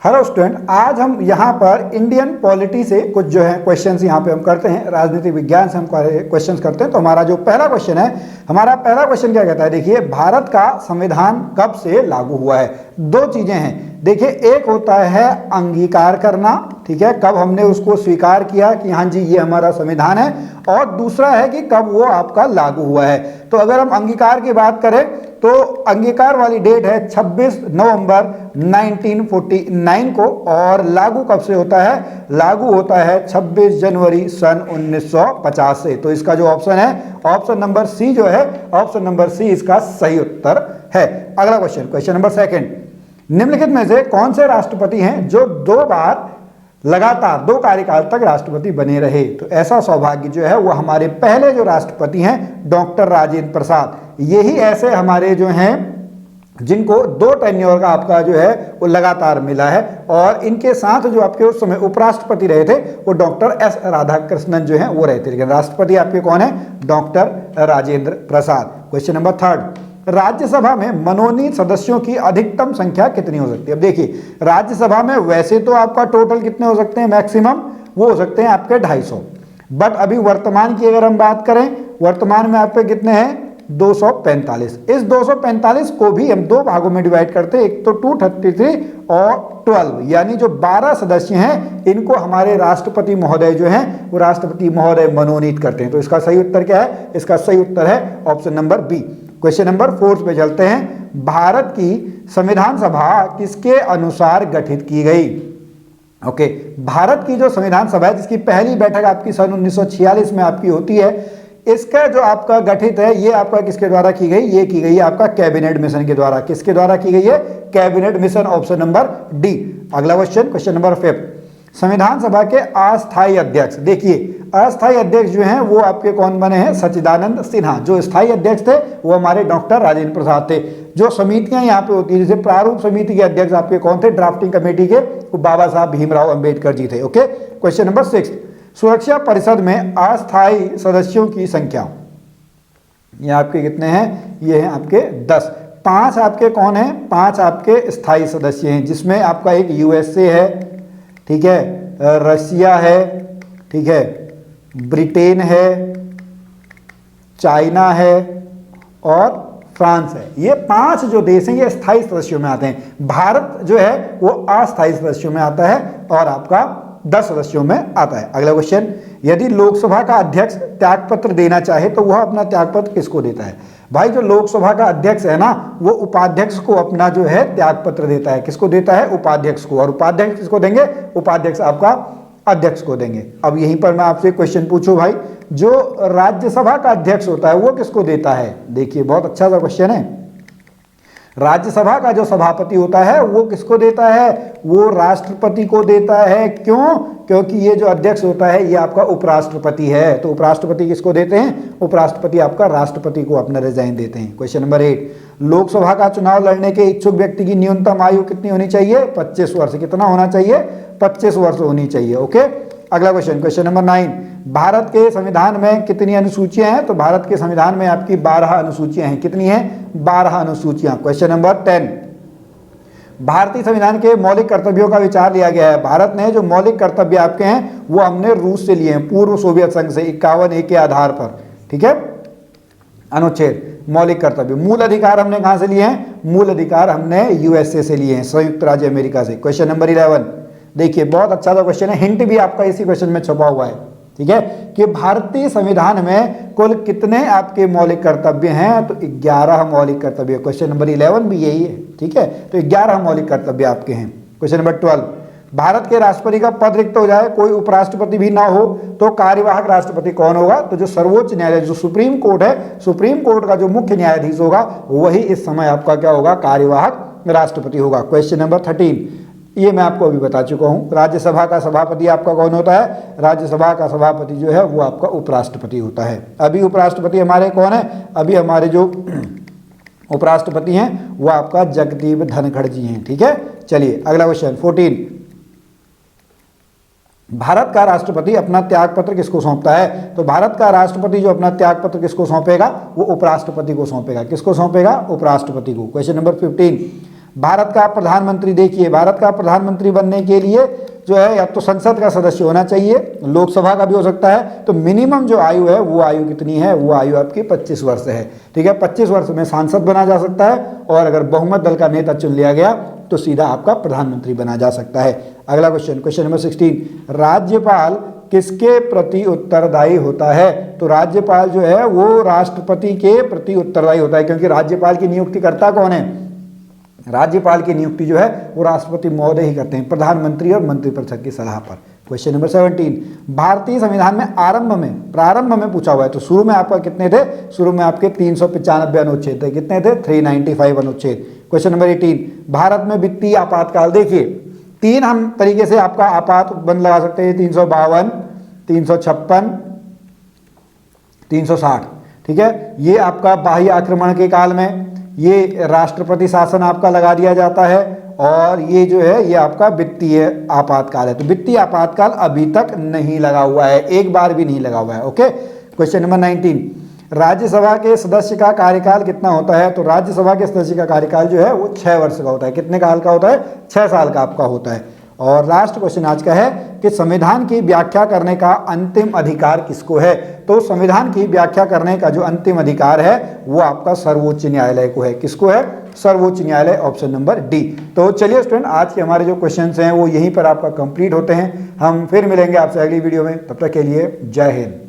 Hello student, आज हम यहाँ पर इंडियन पॉलिटी से कुछ जो है क्वेश्चंस यहाँ पे हम करते हैं, राजनीतिक विज्ञान से हम क्वेश्चंस करते हैं। तो हमारा जो पहला क्वेश्चन है, हमारा पहला क्वेश्चन क्या कहता है, देखिए भारत का संविधान कब से लागू हुआ है। दो चीजें हैं, देखिए एक होता है अंगीकार करना, ठीक है, कब हमने उसको स्वीकार किया कि हाँ जी ये हमारा संविधान है, और दूसरा है कि कब वो आपका लागू हुआ है। तो अगर हम अंगीकार की बात करें तो अंगीकार वाली डेट है 26 नवंबर 1949 को, और लागू कब से होता है, लागू होता है 26 जनवरी सन 1950 से। तो इसका जो ऑप्शन है, ऑप्शन नंबर सी जो है, ऑप्शन नंबर सी इसका सही उत्तर है। अगला क्वेश्चन, क्वेश्चन नंबर सेकंड, निम्नलिखित में से कौन से राष्ट्रपति हैं जो 2 बार लगातार 2 कार्यकाल तक राष्ट्रपति बने रहे। तो ऐसा सौभाग्य जो है वो हमारे पहले जो राष्ट्रपति हैं डॉक्टर राजेंद्र प्रसाद, यही ऐसे हमारे जो हैं जिनको 2 टेन्योर का आपका जो है वो लगातार मिला है। और इनके साथ जो आपके उस समय उपराष्ट्रपति रहे थे वो डॉक्टर एस राधाकृष्णन जो है वो रहे थे, लेकिन राष्ट्रपति आपके कौन है, doctor Rajendra Prasad. Question number third, Rajya Sabha में मनोनीत सदस्यों की अधिकतम संख्या कितनी हो सकती है। अब देखिए राज्यसभा में वैसे तो आपका टोटल कितने हो सकते हैं, मैक्सिमम वो हो सकते हैं आपके 250, बट अभी वर्तमान की अगर हम बात करें, वर्तमान में आपके कितने हैं 245। इस 245 को भी हम 2 भागों में डिवाइड करते हैं, एक तो 233 और 12, यानी जो 12 सदस्य हैं इनको हमारे राष्ट्रपति महोदय जो हैं वो राष्ट्रपति महोदय मनोनीत करते हैं। तो इसका सही उत्तर क्या है, इसका सही उत्तर है option number B. Question number 4 पे चलते हैं, भारत की संविधान सभा किसके अनुसार गठित की गई। ओके, भारत की जो संविधान सभा है जिसकी पहली बैठक आपकी सन 1946 में आपकी होती है, इसका जो आपका गठित है ये आपका किसके द्वारा की गई, ये की गई है आपका कैबिनेट मिशन के द्वारा। किसके द्वारा की गई है, cabinet mission, option number D. अगला क्वेश्चन, क्वेश्चन नंबर 5, संविधान सभा के अस्थायी अध्यक्ष, देखिए अस्थायी अध्यक्ष जो हैं वो आपके कौन बने हैं, सच्चिदानंद सिन्हा। जो स्थायी अध्यक्ष थे वो हमारे डॉक्टर राजेंद्र प्रसाद थे। जो समितियां यहाँ पे होती है, जैसे प्रारूप समिति के अध्यक्ष आपके कौन थे, ड्राफ्टिंग कमेटी के, वो बाबा साहब भीमराव अंबेडकर जी थे। ओके, क्वेश्चन नंबर 6, सुरक्षा परिषद में अस्थायी सदस्यों की संख्या, ये आपके कितने हैं, ये हैं आपके 10। 5 आपके कौन है, 5 आपके स्थायी सदस्य हैं, जिसमें आपका एक यूएसए है, ठीक है, रशिया है, ठीक है, ब्रिटेन है, चाइना है और फ्रांस है। ये 5 जो देश हैं ये स्थायी सदस्यों में आते हैं। भारत जो है वो अस्थायी सदस्यों में आता है और आपका 10 सदस्यों में आता है। अगला क्वेश्चन, यदि लोकसभा का अध्यक्ष त्यागपत्र देना चाहे तो वह अपना त्यागपत्र किसको देता है। भाई जो लोकसभा का अध्यक्ष है ना वो उपाध्यक्ष को अपना जो है त्यागपत्र देता है। किसको देता है, उपाध्यक्ष को। और उपाध्यक्ष किसको देंगे, उपाध्यक्ष आपका अध्यक्ष को देंगे। अब यहीं पर मैं आपसे क्वेश्चन पूछूं भाई, जो राज्यसभा का अध्यक्ष होता है वो किसको देता है। देखिए बहुत अच्छा सा क्वेश्चन है, राज्यसभा का जो सभापति होता है वो किसको देता है, वो राष्ट्रपति को देता है। क्यों, क्योंकि ये जो अध्यक्ष होता है ये आपका उपराष्ट्रपति है। तो उपराष्ट्रपति किसको देते हैं, उपराष्ट्रपति आपका राष्ट्रपति को अपना रिजाइन देते हैं। क्वेश्चन नंबर 8, लोकसभा का चुनाव लड़ने के इच्छुक व्यक्ति की न्यूनतम आयु कितनी होनी चाहिए, 25 वर्ष। कितना होना चाहिए, 25 वर्ष होनी चाहिए। ओके, अगला क्वेश्चन, क्वेश्चन नंबर 9, भारत के संविधान में कितनी अनुसूचियां हैं। तो भारत के संविधान में आपकी 12 अनुसूचियां हैं। कितनी हैं, 12 अनुसूचियां। क्वेश्चन नंबर 10, भारतीय संविधान के मौलिक कर्तव्यों का विचार लिया गया है। भारत ने जो मौलिक कर्तव्य आपके हैं वो हमने रूस से लिए हैं, पूर्व सोवियत संघ से, 51A के आधार पर, ठीक है, अनुच्छेद मौलिक कर्तव्य। मूल अधिकार हमने कहां से लिए हैं, मूल अधिकार हमने यूएसए से लिए हैं, संयुक्त राज्य अमेरिका से। क्वेश्चन नंबर 11, देखिए बहुत अच्छा सा क्वेश्चन है, हिंट भी आपका इसी क्वेश्चन में छुपा हुआ है, ठीक है, कि भारतीय संविधान में कुल कितने आपके मौलिक कर्तव्य हैं। तो 11 मौलिक कर्तव्य। क्वेश्चन नंबर 11 भी यही है, ठीक है, तो 11 मौलिक कर्तव्य आपके हैं। क्वेश्चन नंबर 12, भारत के राष्ट्रपति का पद रिक्त हो जाए, कोई उपराष्ट्रपति भी ना हो, तो कार्यवाहक राष्ट्रपति कौन होगा। तो जो सर्वोच्च न्यायालय, जो सुप्रीम कोर्ट है, सुप्रीम कोर्ट का जो मुख्य न्यायाधीश होगा वही इस समय आपका क्या होगा, कार्यवाहक राष्ट्रपति होगा। क्वेश्चन नंबर 13, ये मैं आपको अभी बता चुका हूं, राज्यसभा का सभापति आपका कौन होता है, राज्यसभा का सभापति जो है वो आपका उपराष्ट्रपति होता है। अभी उपराष्ट्रपति हमारे कौन है, अभी हमारे जो उपराष्ट्रपति हैं वो आपका जगदीप धनखड़ जी हैं, ठीक है। चलिए अगला क्वेश्चन 14, भारत का राष्ट्रपति अपना त्यागपत्र किसको सौंपता है। तो भारत का राष्ट्रपति जो अपना त्यागपत्र किसको सौंपेगा, वो उपराष्ट्रपति को सौंपेगा। किसको सौंपेगा, उपराष्ट्रपति को। क्वेश्चन नंबर 15, भारत का प्रधानमंत्री, देखिए भारत का प्रधानमंत्री बनने के लिए जो है या तो संसद का सदस्य होना चाहिए, लोकसभा का भी हो सकता है, तो मिनिमम जो आयु है वो आयु कितनी है, वो आयु आपकी 25 वर्ष है। ठीक है, 25 वर्ष में सांसद बना जा सकता है और अगर बहुमत दल का नेता चुन लिया गया तो सीधा आपका प्रधानमंत्री बना जा सकता है। अगला क्वेश्चन, क्वेश्चन नंबर 16, राज्यपाल किसके प्रति उत्तरदायी होता है? तो राज्यपाल जो है वो राष्ट्रपति के प्रति उत्तरदायी होता है, क्योंकि राज्यपाल की नियुक्ति करता कौन है? राज्यपाल की नियुक्ति जो है वो राष्ट्रपति महोदय ही करते हैं, प्रधानमंत्री और मंत्रिपरिषद की सलाह पर। क्वेश्चन नंबर 17, भारतीय संविधान में प्रारंभ में पूछा हुआ है, तो शुरू में आपका कितने थे? शुरू में आपके 395 अनुच्छेद थे, कितने थे? 395 अनुच्छेद। क्वेश्चन नंबर 18, भारत में वित्तीय आपातकाल, देखिए तीन हम तरीके से आपका आपात बंद लगा सकते हैं, 352, 356, 360। ठीक है, ये आपका बाह्य आक्रमण के काल में ये राष्ट्रपति शासन आपका लगा दिया जाता है, और ये जो है ये आपका वित्तीय आपातकाल है। तो वित्तीय आपातकाल अभी तक नहीं लगा हुआ है, एक बार भी नहीं लगा हुआ है। ओके, क्वेश्चन नंबर 19, राज्यसभा के सदस्य का कार्यकाल कितना होता है? तो राज्यसभा के सदस्य का कार्यकाल जो है वो 6 वर्ष का होता है। कितने काल का होता है? 6 साल का आपका होता है। और लास्ट क्वेश्चन आज का है कि संविधान की व्याख्या करने का अंतिम अधिकार किसको है? तो संविधान की व्याख्या करने का जो अंतिम अधिकार है वो आपका सर्वोच्च न्यायालय को है। किसको है? सर्वोच्च न्यायालय, ऑप्शन नंबर डी। तो चलिए स्टूडेंट, आज के हमारे जो क्वेश्चंस हैं वो यहीं पर आपका कंप्लीट होते हैं। हम फिर मिलेंगे आपसे अगली वीडियो में, तब तक के लिए जय हिंद।